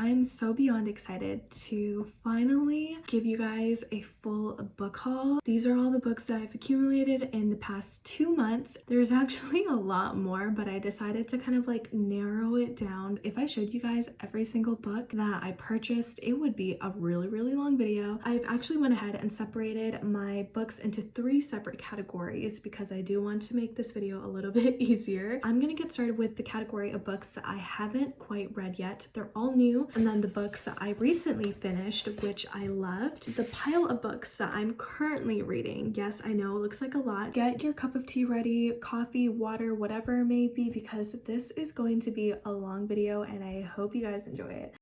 I'm so beyond excited to finally give you guys a full book haul. These are all the books that I've accumulated in the past 2 months. There's actually a lot more, but I decided to kind of like narrow it down. If I showed you guys every single book that I purchased, it would be a really long video. I've actually went ahead and separated my books into 3 separate categories because I do want to make this video a little bit easier. I'm gonna get started with the category of books that I haven't quite read yet. They're all new. And then the books that I recently finished, which I loved. The pile of books that I'm currently reading. Yes, I know it looks like a lot. Get your cup of tea ready, coffee, water, whatever it may be, because this is going to be a long video and I hope you guys enjoy it.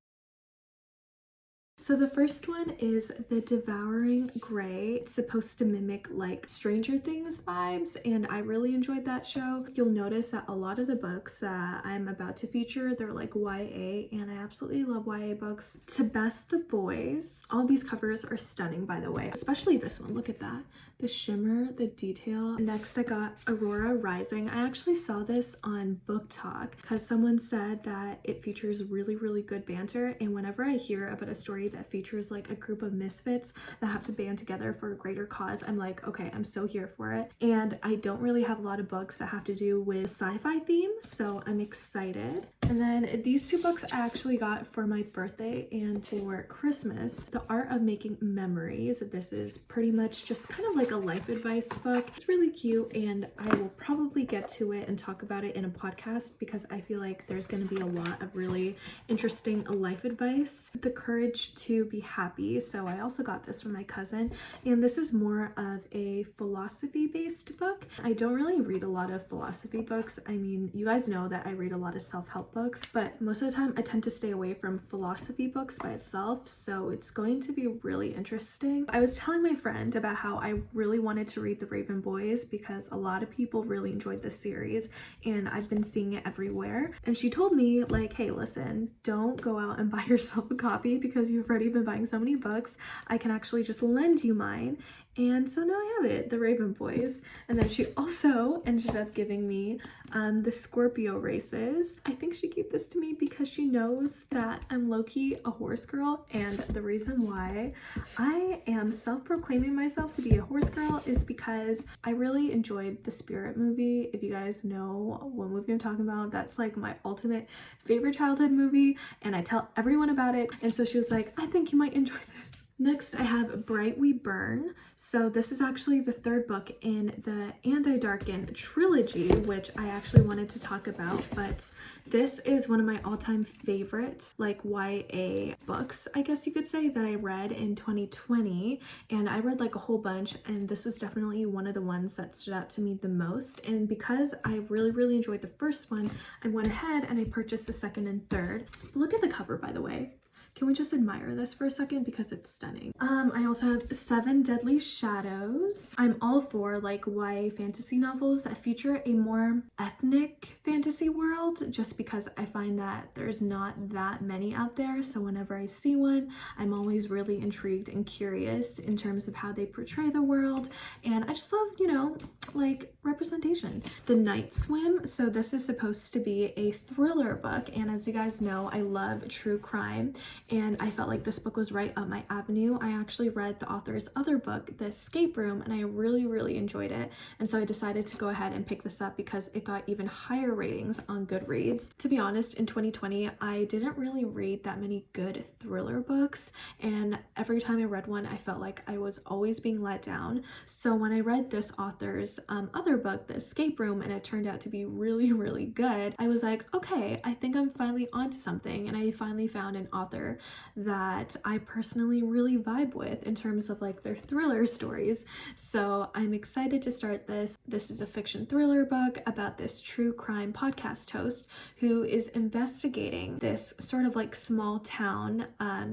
So the first one is The Devouring Grey. It's supposed to mimic like Stranger Things vibes, and I really enjoyed that show. You'll notice that a lot of the books that I'm about to feature, they're like YA, and I absolutely love YA books. To Best the Boys. All these covers are stunning, by the way, especially this one. Look at that. The shimmer, the detail. Next, I got Aurora Rising. I actually saw this on Book Talk because someone said that it features really good banter, and whenever I hear about a story that features like a group of misfits that have to band together for a greater cause, I'm like, okay, I'm so here for it. And I don't really have a lot of books that have to do with sci-fi themes, so I'm excited. And then these 2 books I actually got for my birthday and for Christmas. The Art of Making Memories. This is pretty much just kind of like a life advice book. It's really cute, and I will probably get to it and talk about it in a podcast because I feel like there's going to be a lot of really interesting life advice. The Courage to Be Happy. So I also got this from my cousin, and this is more of a philosophy based book. I don't really read a lot of philosophy books. I mean, you guys know that I read a lot of self-help books, but most of the time I tend to stay away from philosophy books by itself, so it's going to be really interesting. I was telling my friend about how I really wanted to read The Raven Boys because a lot of people really enjoyed this series and I've been seeing it everywhere, and she told me like, hey, listen, don't go out and buy yourself a copy because you've already been buying so many books. I can actually just lend you mine. And so now I have it, The Raven Boys. And then she also ended up giving me the Scorpio Races. I think she gave this to me because she knows that I'm low-key a horse girl, and the reason why I am self-proclaiming myself to be a horse girl is because I really enjoyed the Spirit movie. If you guys know what movie I'm talking about, that's like my ultimate favorite childhood movie, and I tell everyone about it. And so she was like, I think you might enjoy this. Next, I have Bright We Burn. So this is actually the 3rd book in the And I Darken trilogy, which I actually wanted to talk about, but this is one of my all-time favorite like YA books, I guess you could say, that I read in 2020, and I read like a whole bunch, and this was definitely one of the ones that stood out to me the most. And because I really enjoyed the first one, I went ahead and I purchased the 2nd and 3rd. Look at the cover, by the way. Can we just admire this for a second because it's stunning? I also have 7 Deadly Shadows. I'm all for like YA fantasy novels that feature a more ethnic fantasy world, just because I find that there's not that many out there. So whenever I see one, I'm always really intrigued and curious in terms of how they portray the world. And I just love, you know, like representation. The Night Swim. So this is supposed to be a thriller book, and as you guys know, I love true crime, and I felt like this book was right up my avenue. I actually read the author's other book, The Escape Room, and I really enjoyed it, and so I decided to go ahead and pick this up because it got even higher ratings on Goodreads. To be honest, in 2020 I didn't really read that many good thriller books, and every time I read one I felt like I was always being let down. So when I read this author's other book, The Escape Room, and it turned out to be really good, I was like, okay, I think I'm finally onto something, and I finally found an author that I personally really vibe with in terms of like their thriller stories. So I'm excited to start this. This is a fiction thriller book about this true crime podcast host who is investigating this sort of like small town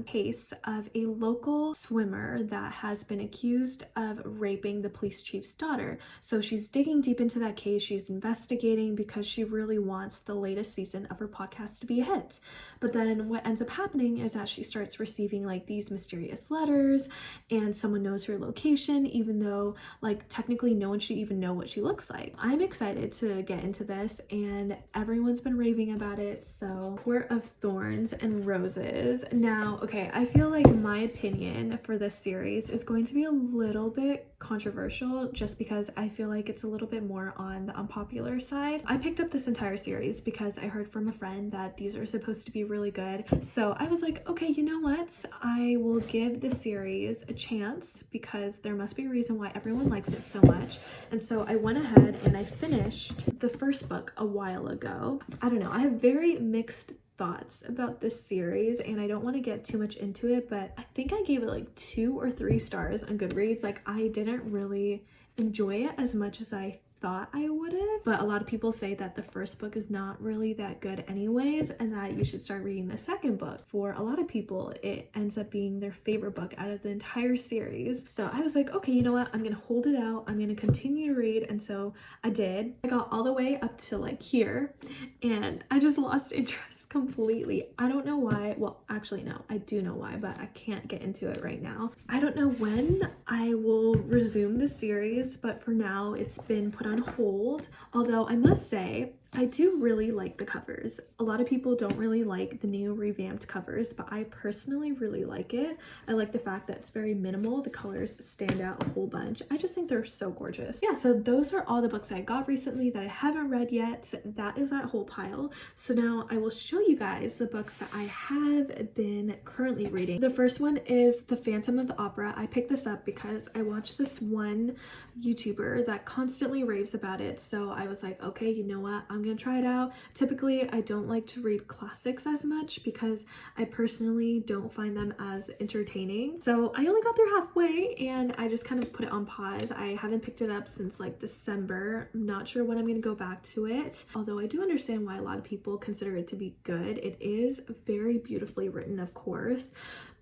case of a local swimmer that has been accused of raping the police chief's daughter. So she's digging deep into that case. She's investigating because she really wants the latest season of her podcast to be a hit. But then what ends up happening is is that she starts receiving like these mysterious letters, and someone knows her location, even though like technically no one should even know what she looks like. I'm excited to get into this, and everyone's been raving about it. So Court of Thorns and Roses. Now, okay, I feel like my opinion for this series is going to be a little bit controversial, just because I feel like it's a little bit more on the unpopular side. I picked up this entire series because I heard from a friend that these are supposed to be really good. So I was like, okay, you know what? I will give the series a chance because there must be a reason why everyone likes it so much. And so I went ahead and I finished the first book a while ago. I don't know, I have very mixed thoughts about this series, and I don't want to get too much into it, but I think I gave it like 2 or 3 stars on Goodreads. Like, I didn't really enjoy it as much as I thought I would have, but a lot of people say that the first book is not really that good anyways, and that you should start reading the second book. For a lot of people, it ends up being their favorite book out of the entire series. So I was like, okay, you know what, I'm gonna hold it out, I'm gonna continue to read. And so I did. I got all the way up to like here, and I just lost interest completely. I don't know why. Well, actually no, I do know why, but I can't get into it right now. I don't know when I will resume the series, but for now it's been put on hold. Although I must say, I do really like the covers. A lot of people don't really like the new revamped covers, but I personally really like it. I like the fact that it's very minimal. The colors stand out a whole bunch. I just think they're so gorgeous. Yeah, so those are all the books I got recently that I haven't read yet. That is that whole pile. So now I will show you guys the books that I have been currently reading. The first one is The Phantom of the Opera. I picked this up because I watched this one YouTuber that constantly raves about it. So I was like, okay, you know what? I'm gonna try it out. Typically, I don't like to read classics as much because I personally don't find them as entertaining. So I only got through halfway and I just kind of put it on pause. I haven't picked it up since like December. I'm not sure when I'm gonna go back to it. Although I do understand why a lot of people consider it to be good. It is very beautifully written, of course,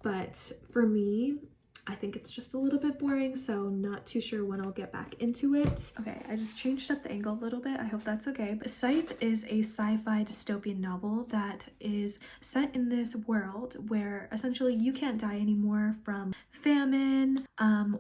but for me, I think it's just a little bit boring, so not too sure when I'll get back into it. Okay, I just changed up the angle a little bit. I hope that's okay. But Scythe is a sci-fi dystopian novel that is set in this world where essentially you can't die anymore from famine,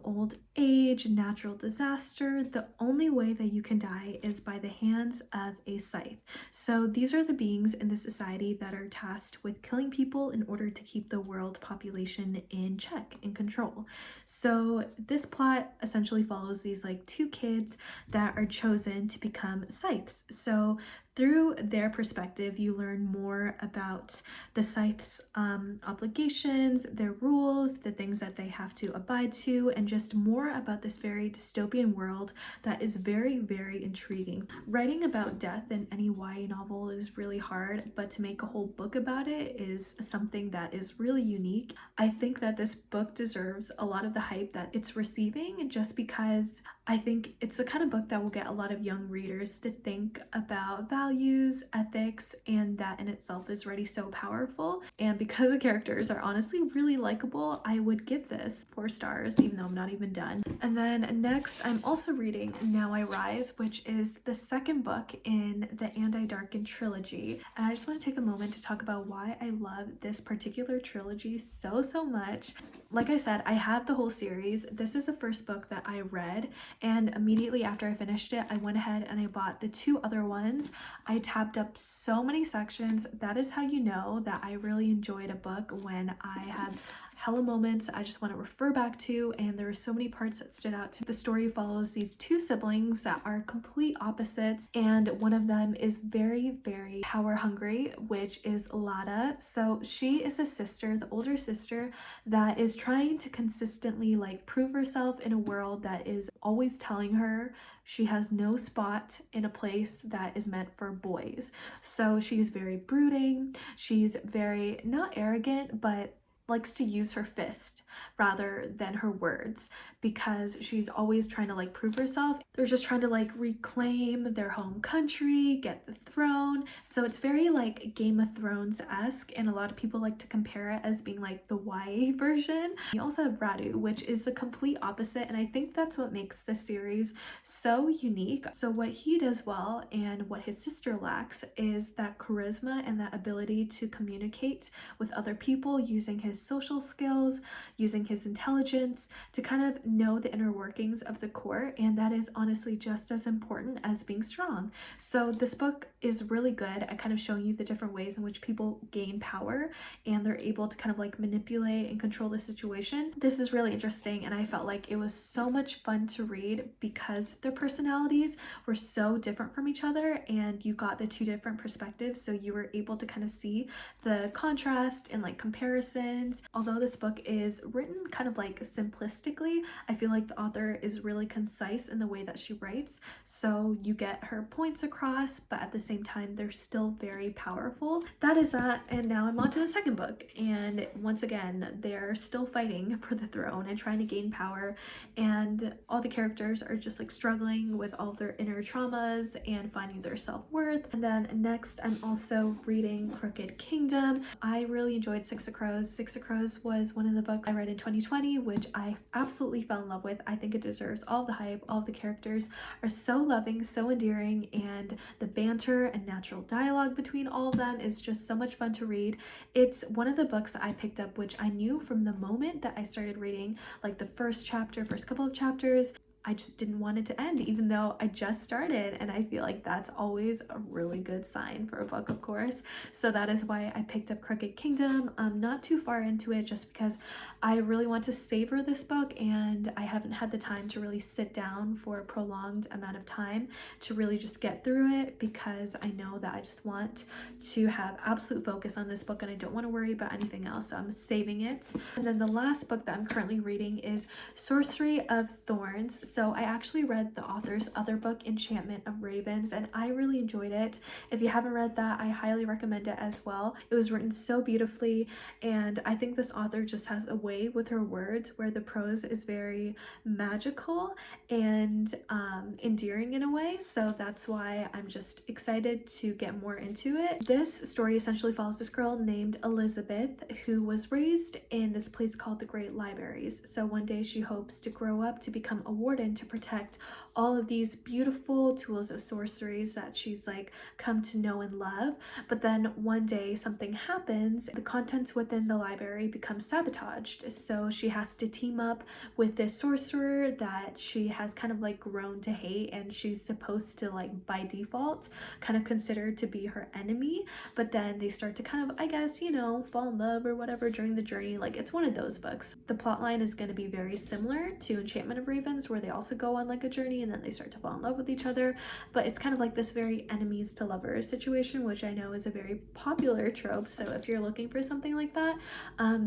old age, natural disaster. The only way that you can die is by the hands of a scythe. So these are the beings in the society that are tasked with killing people in order to keep the world population in check, in control. So this plot essentially follows these like 2 kids that are chosen to become scythes. So through their perspective, you learn more about the scythe's obligations, their rules, the things that they have to abide to, and just more about this very dystopian world that is very, very intriguing. Writing about death in any YA novel is really hard, but to make a whole book about it is something that is really unique. I think that this book deserves a lot of the hype that it's receiving, just because I think it's the kind of book that will get a lot of young readers to think about values, ethics, and that in itself is already so powerful. And because the characters are honestly really likable, I would give this 4 stars, even though I'm not even done. And then next, I'm also reading Now I Rise, which is the second book in the And I Darken trilogy. And I just want to take a moment to talk about why I love this particular trilogy so much. Like I said, I have the whole series. This is the first book that I read, and immediately after I finished it, I went ahead and I bought the 2 other ones. I tapped up so many sections. That is how you know that I really enjoyed a book, when I had hella moments I just want to refer back to, and there were so many parts that stood out to me. The story follows these 2 siblings that are complete opposites, and one of them is very, very power hungry, which is Lada. So she is a sister, the older sister, that is trying to consistently like prove herself in a world that is always telling her she has no spot in a place that is meant for boys. So she's very brooding, she's very, not arrogant, but likes to use her fist rather than her words, because she's always trying to like prove herself. They're just trying to like reclaim their home country, get the throne. So it's very like Game of Thrones-esque, and a lot of people like to compare it as being like the YA version. You also have Radu, which is the complete opposite, and I think that's what makes the series so unique. So what he does well and what his sister lacks is that charisma and that ability to communicate with other people using his social skills, using his intelligence to kind of know the inner workings of the court, and that is honestly just as important as being strong. So this book is really good at kind of showing you the different ways in which people gain power and they're able to kind of like manipulate and control the situation. This is really interesting, and I felt like it was so much fun to read because their personalities were so different from each other, and you got the two different perspectives, so you were able to kind of see the contrast and like comparisons. Although this book is written kind of like simplistically, I feel like the author is really concise in the way that she writes, so you get her points across, but at the same time they're still very powerful. That is that, and now I'm on to the second book, and once again they're still fighting for the throne and trying to gain power, and all the characters are just like struggling with all their inner traumas and finding their self-worth. And then next I'm also reading Crooked Kingdom. I really enjoyed Six of Crows. Six of Crows was one of the books I read in 2020, which I absolutely fell in love with. I think it deserves all the hype. All the characters are so loving, so endearing, and the banter and natural dialogue between all of them is just so much fun to read. It's one of the books that I picked up, which I knew from the moment that I started reading, like the first couple of chapters, I just didn't want it to end, even though I just started, and I feel like that's always a really good sign for a book, of course. So that is why I picked up Crooked Kingdom. I'm not too far into it just because I really want to savor this book, and I haven't had the time to really sit down for a prolonged amount of time to really just get through it, because I know that I just want to have absolute focus on this book and I don't want to worry about anything else, so I'm saving it. And then the last book that I'm currently reading is Sorcery of Thorns. So I actually read the author's other book, Enchantment of Ravens, and I really enjoyed it. If you haven't read that, I highly recommend it as well. It was written so beautifully, and I think this author just has a way with her words where the prose is very magical and endearing in a way. So that's why I'm just excited to get more into it. This story essentially follows this girl named Elizabeth who was raised in this place called the Great Libraries. So one day she hopes to grow up to become a warden to protect all of these beautiful tools of sorceries that she's like come to know and love. But then one day something happens, the contents within the library become sabotaged, so she has to team up with this sorcerer that she has kind of like grown to hate, and she's supposed to like by default kind of considered to be her enemy. But then they start to kind of, I guess, you know, fall in love or whatever during the journey. Like, it's one of those books. The plot line is going to be very similar to Enchantment of Ravens, where they also go on like a journey and then they start to fall in love with each other, but it's kind of like this very enemies to lovers situation, which I know is a very popular trope. So if you're looking for something like that,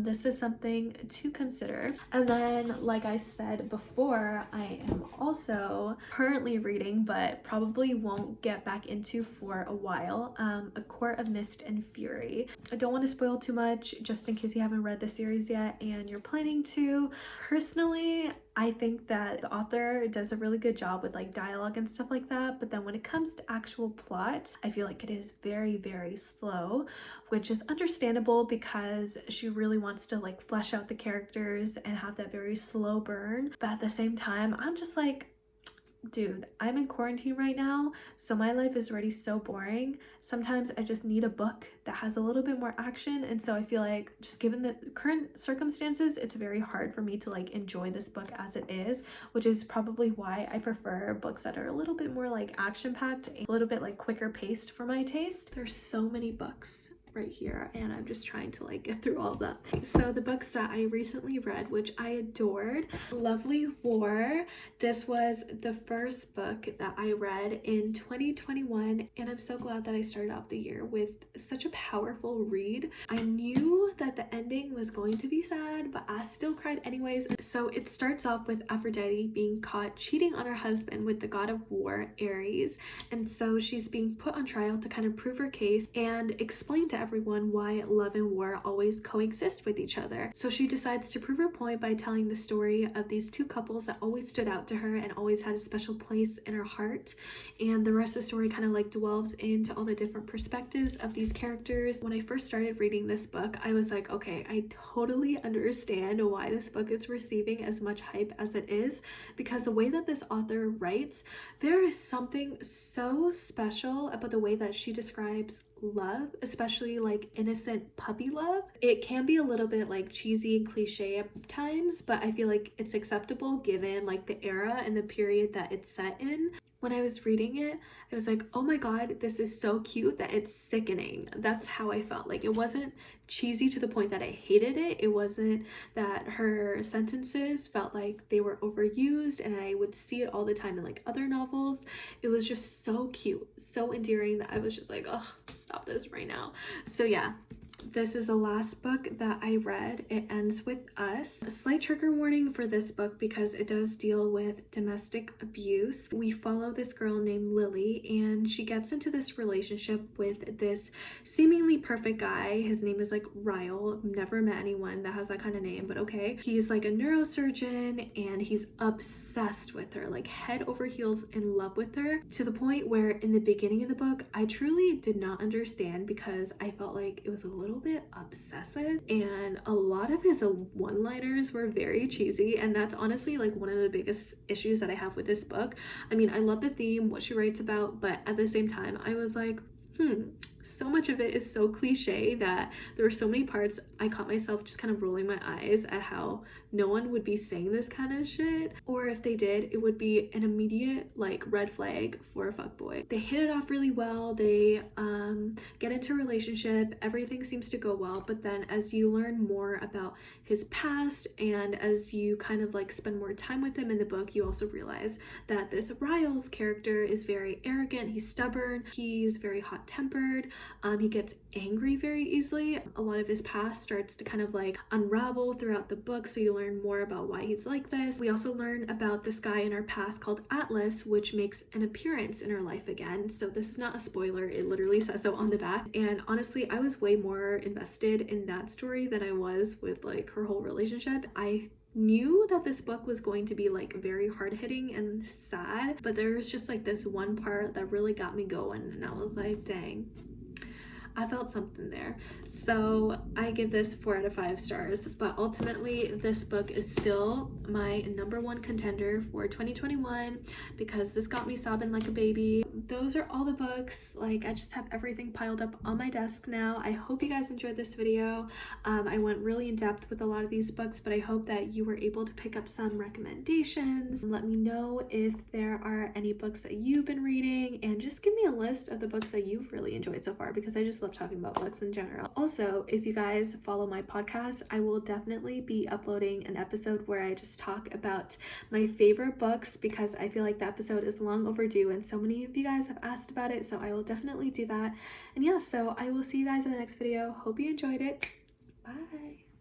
this is something to consider. And then, like I said before, I am also currently reading, but probably won't get back into for a while, A Court of Mist and Fury. I don't want to spoil too much just in case you haven't read the series yet and you're planning to. Personally, I think that the author does a really good job with like dialogue and stuff like that, but then when it comes to actual plot, I feel like it is very, very slow, which is understandable because she really wants to like flesh out the characters and have that very slow burn. But at the same time, I'm just like, dude, I'm in quarantine right now, so my life is already so boring. Sometimes I just need a book that has a little bit more action, and so I feel like just given the current circumstances, it's very hard for me to like enjoy this book as it is, which is probably why I prefer books that are a little bit more like action-packed, a little bit like quicker paced for my taste. There's so many books right here and I'm just trying to like get through all of them. So the books that I recently read, which I adored, Lovely War. This was the first book that I read in 2021, and I'm so glad that I started off the year with such a powerful read. I knew that the ending was going to be sad, but I still cried anyways. So it starts off with Aphrodite being caught cheating on her husband with the god of war, Ares, and so she's being put on trial to kind of prove her case and explain to everyone why love and war always coexist with each other. So she decides to prove her point by telling the story of these two couples that always stood out to her and always had a special place in her heart. And the rest of the story kind of like delves into all the different perspectives of these characters. When I first started reading this book, I was like, okay, I totally understand why this book is receiving as much hype as it is, because the way that this author writes, there is something so special about the way that she describes love, especially like innocent puppy love. It can be a little bit like cheesy and cliche at times, but I feel like it's acceptable given like the era and the period that it's set in. When I was reading it, I was like, oh my god, this is so cute that it's sickening. That's how I felt. Like, it wasn't cheesy to the point that I hated it. It wasn't that her sentences felt like they were overused and I would see it all the time in like other novels. It was just so cute, so endearing that I was just like, oh, stop this right now. So yeah, this is the last book that I read. It ends with us. A slight trigger warning for this book because it does deal with domestic abuse. We follow this girl named Lily, and she gets into this relationship with this seemingly perfect guy. His name is like Ryle. I've never met anyone that has that kind of name, but okay. He's like a neurosurgeon and he's obsessed with her, like head over heels in love with her, to the point where in the beginning of the book, I truly did not understand because I felt like it was a little bit obsessive and a lot of his one-liners were very cheesy, and that's honestly like one of the biggest issues that I have with this book. I mean, I love the theme, what she writes about, but at the same time I was like, so much of it is so cliche that there were so many parts I caught myself just kind of rolling my eyes at how no one would be saying this kind of shit, or if they did, it would be an immediate like red flag for a fuckboy. They hit it off really well. They get into a relationship, everything seems to go well, but then as you learn more about his past and as you kind of like spend more time with him in the book, you also realize that this Ryle's character is very arrogant, he's stubborn, he's very hot-tempered, he gets angry very easily. A lot of his past starts to kind of like unravel throughout the book, so you learn more about why he's like this. We also learn about this guy in our past called Atlas, which makes an appearance in her life again. So this is not a spoiler, it literally says so on the back. And honestly, I was way more invested in that story than I was with like her whole relationship. I knew that this book was going to be like very hard-hitting and sad, but there was just like this one part that really got me going, and I was like, dang, I felt something there. So I give this 4 out of 5 stars, but ultimately this book is still my #1 contender for 2021 because this got me sobbing like a baby. Those are all the books. Like, I just have everything piled up on my desk now. I hope you guys enjoyed this video. I went really in depth with a lot of these books, but I hope that you were able to pick up some recommendations. Let me know if there are any books that you've been reading, and just give me a list of the books that you've really enjoyed so far because I just love talking about books in general. Also, if you guys follow my podcast, I will definitely be uploading an episode where I just talk about my favorite books because I feel like the episode is long overdue and so many of you guys have asked about it, so I will definitely do that. And yeah, so I will see you guys in the next video. Hope you enjoyed it. Bye.